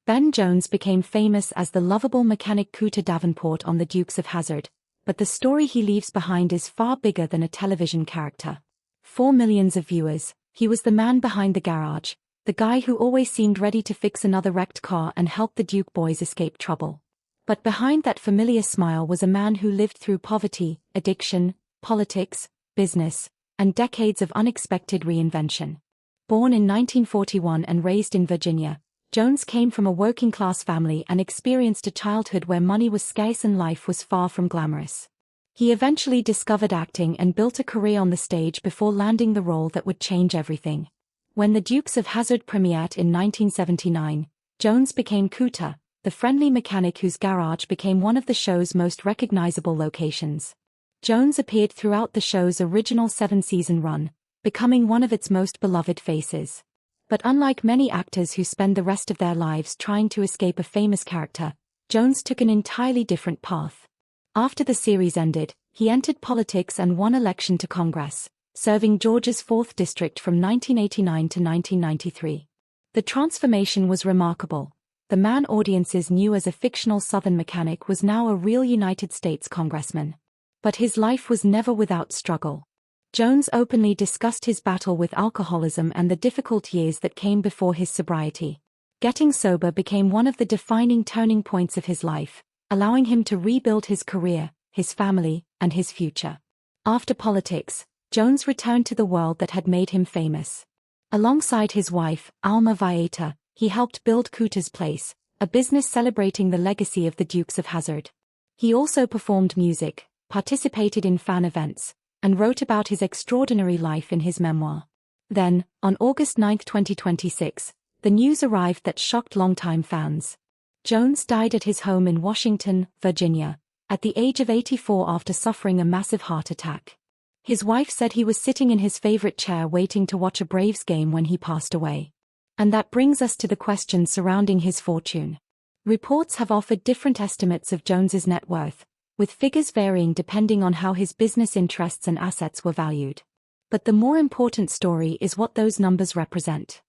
Ben Jones became famous as the lovable mechanic Cooter Davenport on the Dukes of Hazzard, but the story he leaves behind is far bigger than a television character. For millions of viewers, he was the man behind the garage, the guy who always seemed ready to fix another wrecked car and help the Duke boys escape trouble. But behind that familiar smile was a man who lived through poverty, addiction, politics, business, and decades of unexpected reinvention. Born in 1941 and raised in Virginia, Jones came from a working-class family and experienced a childhood where money was scarce and life was far from glamorous. He eventually discovered acting and built a career on the stage before landing the role that would change everything. When the Dukes of Hazzard premiered in 1979, Jones became Cooter, the friendly mechanic whose garage became one of the show's most recognizable locations. Jones appeared throughout the show's original 7-season run, becoming one of its most beloved faces. But unlike many actors who spend the rest of their lives trying to escape a famous character, Jones took an entirely different path. After the series ended, he entered politics and won election to Congress, serving Georgia's 4th District from 1989 to 1993. The transformation was remarkable. The man audiences knew as a fictional Southern mechanic was now a real United States congressman. But his life was never without struggle. Jones openly discussed his battle with alcoholism and the difficult years that came before his sobriety. Getting sober became one of the defining turning points of his life, allowing him to rebuild his career, his family, and his future. After politics, Jones returned to the world that had made him famous. Alongside his wife, Alma Vieta, he helped build Cooter's Place, a business celebrating the legacy of the Dukes of Hazzard. He also performed music, participated in fan events, and wrote about his extraordinary life in his memoir. Then, on August 9, 2026, the news arrived that shocked longtime fans. Jones died at his home in Washington, Virginia, at the age of 84 after suffering a massive heart attack. His wife said he was sitting in his favorite chair waiting to watch a Braves game when he passed away. And that brings us to the questions surrounding his fortune. Reports have offered different estimates of Jones's net worth, with figures varying depending on how his business interests and assets were valued. But the more important story is what those numbers represent.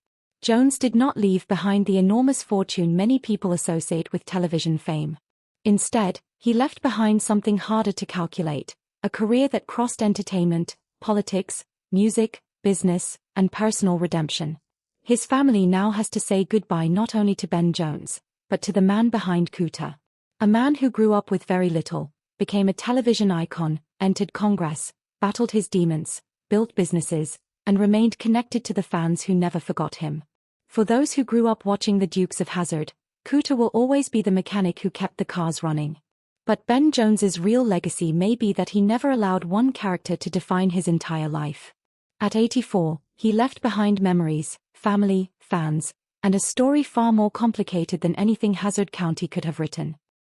Jones did not leave behind the enormous fortune many people associate with television fame. Instead, he left behind something harder to calculate, a career that crossed entertainment, politics, music, business, and personal redemption. His family now has to say goodbye not only to Ben Jones, but to the man behind Cooter. A man who grew up with very little, became a television icon, entered Congress, battled his demons, built businesses, and remained connected to the fans who never forgot him. For those who grew up watching the Dukes of Hazzard, Cooter will always be the mechanic who kept the cars running. But Ben Jones's real legacy may be that he never allowed one character to define his entire life. At 84, he left behind memories, family, fans, and a story far more complicated than anything Hazzard County could have written.